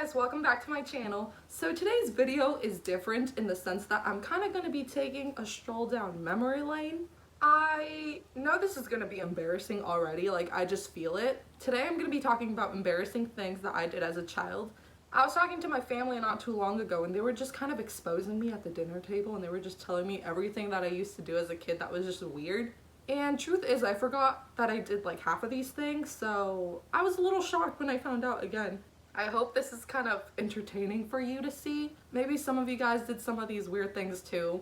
guys, welcome back to my channel. So today's video is different in the sense that I'm kind of going to be taking a stroll down memory lane. I know this is going to be embarrassing already, like I just feel it. Today I'm going to be talking about embarrassing things that I did as a child. I was talking to my family not too long ago and they were just kind of exposing me at the dinner table and they were just telling me everything that I used to do as a kid that was just weird. And truth is, I forgot that I did like half of these things, so I was a little shocked when I found out again. I hope this is kind of entertaining for you to see. Maybe some of you guys did some of these weird things too.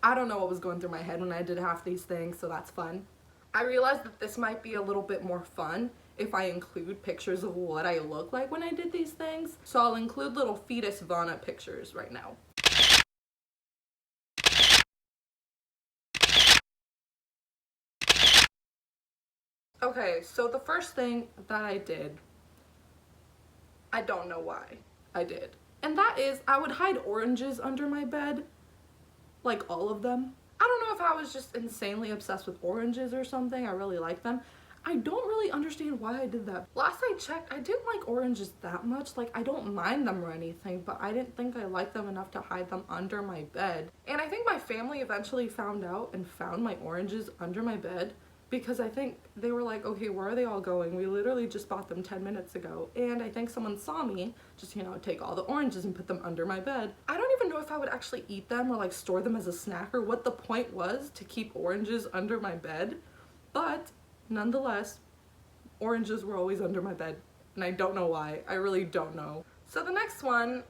I don't know what was going through my head when I did half these things, so that's fun. I realized that this might be a little bit more fun if I include pictures of what I look like when I did these things. So I'll include little fetus Vanna pictures right now. Okay, so the first thing that I did, I don't know why I did. And that is, I would hide oranges under my bed. Like all of them. I don't know if I was just insanely obsessed with oranges or something. I really like them. I don't really understand why I did that. Last I checked, I didn't like oranges that much. Like, I don't mind them or anything, but I didn't think I liked them enough to hide them under my bed. And I think my family eventually found out and found my oranges under my bed, because I think they were like, okay, where are they all going? We literally just bought them 10 minutes ago. And I think someone saw me just, take all the oranges and put them under my bed. I don't even know if I would actually eat them or like store them as a snack or what the point was to keep oranges under my bed. But nonetheless, oranges were always under my bed. And I don't know why. I really don't know. So the next one,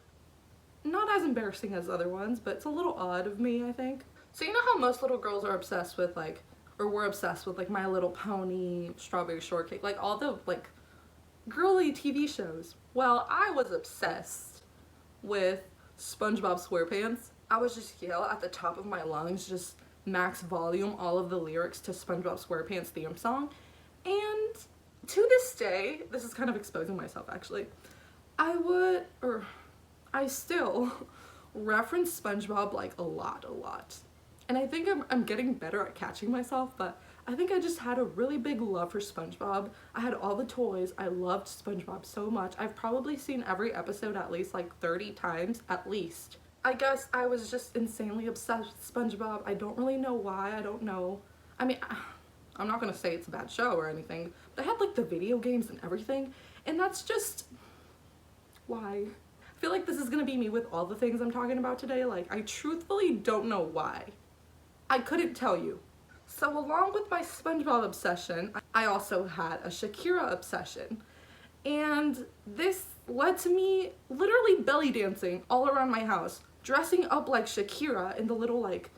not as embarrassing as other ones, but it's a little odd of me, I think. So you know how most little girls are obsessed with we're obsessed with like My Little Pony, Strawberry Shortcake, like all the like girly TV shows. Well, I was obsessed with SpongeBob SquarePants. I was just yell at the top of my lungs, just max volume all of the lyrics to SpongeBob SquarePants theme song. And to this day, this is kind of exposing myself actually, I still reference SpongeBob like a lot. And I think I'm getting better at catching myself, but I think I just had a really big love for SpongeBob. I had all the toys. I loved SpongeBob so much. I've probably seen every episode at least like 30 times, at least. I guess I was just insanely obsessed with SpongeBob. I don't really know why. I don't know. I mean, I'm not gonna say it's a bad show or anything, but I had like the video games and everything, and that's just why. I feel like this is gonna be me with all the things I'm talking about today. Like, I truthfully don't know why. I couldn't tell you. So along with my SpongeBob obsession, I also had a Shakira obsession. And this led to me literally belly dancing all around my house, dressing up like Shakira in the little like,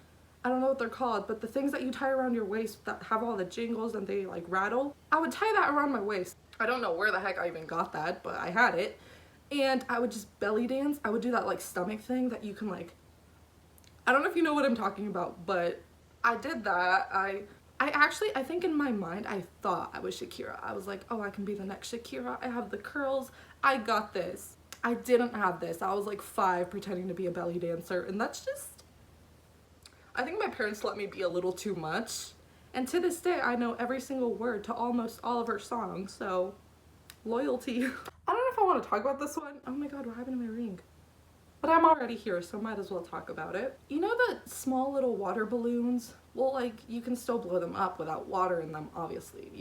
I don't know what they're called, but the things that you tie around your waist that have all the jingles and they like rattle. I would tie that around my waist. I don't know where the heck I even got that, but I had it. And I would just belly dance. I would do that like stomach thing that you can like, I don't know if you know what I'm talking about, but I did that. I think in my mind, I thought I was Shakira. I was like, oh, I can be the next Shakira. I have the curls. I got this. I didn't have this. I was like 5 pretending to be a belly dancer. And that's just, I think my parents let me be a little too much. And to this day, I know every single word to almost all of her songs. So, loyalty. I don't know if I want to talk about this one. Oh my God, what happened to my ring? But I'm already here, so might as well talk about it. You know the small little water balloons? Well, like, you can still blow them up without water in them, obviously,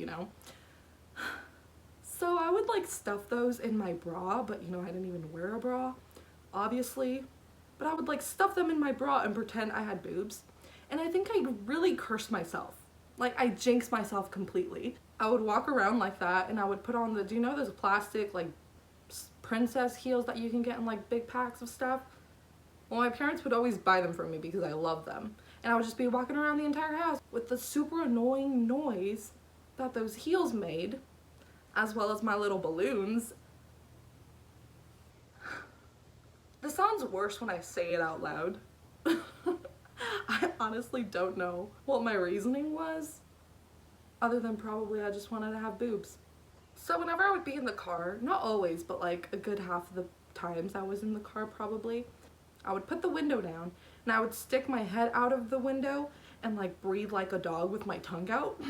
So I would like stuff those in my bra, but I didn't even wear a bra, obviously. But I would like stuff them in my bra and pretend I had boobs. And I think I really cursed myself. Like, I jinxed myself completely. I would walk around like that and I would put on the, do you know those plastic, like, princess heels that you can get in like big packs of stuff? Well, my parents would always buy them for me because I love them. And I would just be walking around the entire house with the super annoying noise that those heels made, as well as my little balloons. This sounds worse when I say it out loud. I honestly don't know what my reasoning was, other than probably I just wanted to have boobs. So whenever I would be in the car, not always, but like a good half of the times I was in the car probably, I would put the window down and I would stick my head out of the window and like breathe like a dog with my tongue out.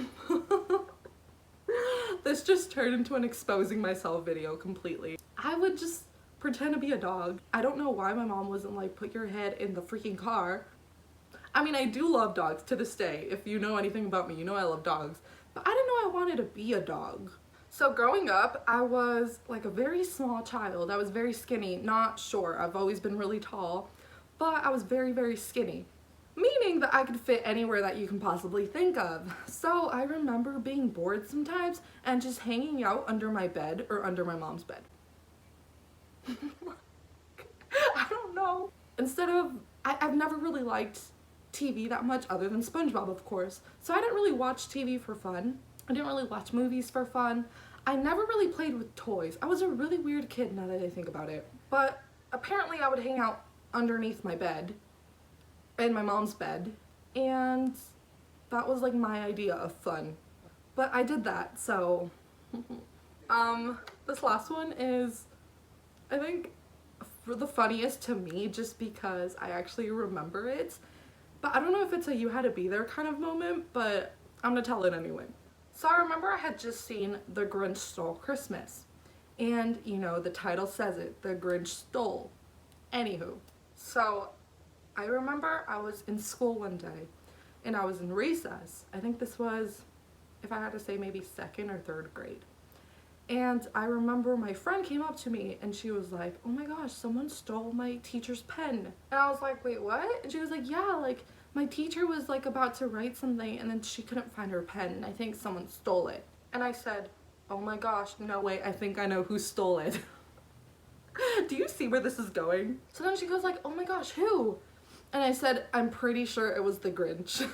This just turned into an exposing myself video completely. I would just pretend to be a dog. I don't know why my mom wasn't like, put your head in the freaking car. I mean, I do love dogs to this day. If you know anything about me, you know I love dogs. But I didn't know I wanted to be a dog. So growing up, I was like a very small child. I was very skinny, not short. I've always been really tall, but I was very, very skinny. Meaning that I could fit anywhere that you can possibly think of. So I remember being bored sometimes and just hanging out under my bed or under my mom's bed. I don't know. I've never really liked TV that much other than SpongeBob, of course. So I didn't really watch TV for fun. I didn't really watch movies for fun. I never really played with toys. I was a really weird kid now that I think about it. But apparently I would hang out underneath my bed, in my mom's bed, and that was like my idea of fun. But I did that, so this last one is, I think, for the funniest to me just because I actually remember it. But I don't know if it's a you had to be there kind of moment, but I'm gonna tell it anyway. So I remember I had just seen The Grinch Stole Christmas. And, you know, the title says it, The Grinch Stole. Anywho, so I remember I was in school one day and I was in recess. I think this was, if I had to say, maybe 2nd or 3rd grade. And I remember my friend came up to me and she was like, oh my gosh, someone stole my teacher's pen. And I was like, wait, what? And she was like, yeah, like my teacher was like about to write something and then she couldn't find her pen and I think someone stole it. And I said, oh my gosh, no way, I think I know who stole it. Do you see where this is going? So then she goes like, oh my gosh, who? And I said, I'm pretty sure it was the Grinch.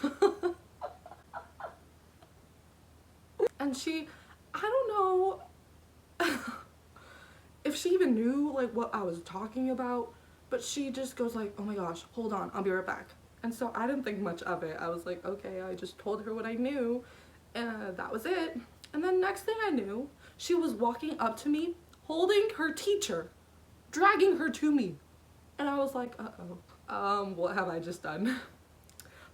And she, I don't know if she even knew like what I was talking about, but she just goes like, oh my gosh, hold on, I'll be right back. And so I didn't think much of it. I was like, okay, I just told her what I knew and that was it. And then next thing I knew, she was walking up to me holding her teacher, dragging her to me. And I was like, uh-oh, what have I just done?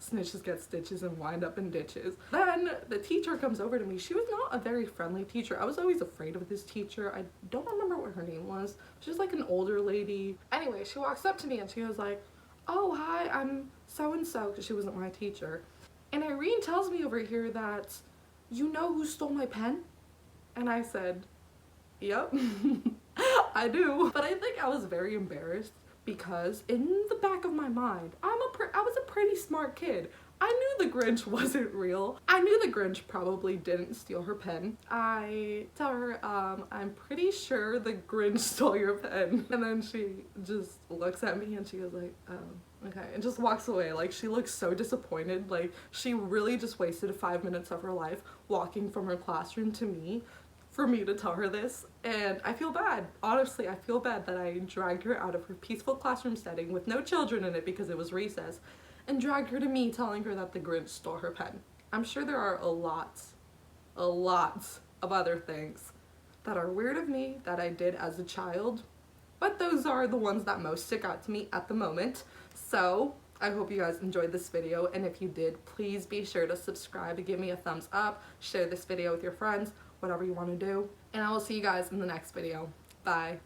Snitches get stitches and wind up in ditches. Then the teacher comes over to me. She was not a very friendly teacher. I was always afraid of this teacher. I don't remember what her name was. She was like an older lady. Anyway, she walks up to me and she was like, oh, hi, I'm so-and-so, because she wasn't my teacher. And Irene tells me over here that, you know who stole my pen? And I said, yep, I do. But I think I was very embarrassed because in the back of my mind, I was a pretty smart kid. I knew the Grinch wasn't real. I knew the Grinch probably didn't steal her pen. I tell her, I'm pretty sure the Grinch stole your pen. And then she just looks at me and she goes like, oh, okay. And just walks away. Like, she looks so disappointed. Like, she really just wasted 5 minutes of her life walking from her classroom to me for me to tell her this. And I feel bad. Honestly, I feel bad that I dragged her out of her peaceful classroom setting with no children in it because it was recess, and dragged her to me telling her that the Grinch stole her pen. I'm sure there are a lot of other things that are weird of me that I did as a child, but those are the ones that most stick out to me at the moment. So I hope you guys enjoyed this video, and if you did, please be sure to subscribe and give me a thumbs up, share this video with your friends, whatever you want to do, and I will see you guys in the next video. Bye.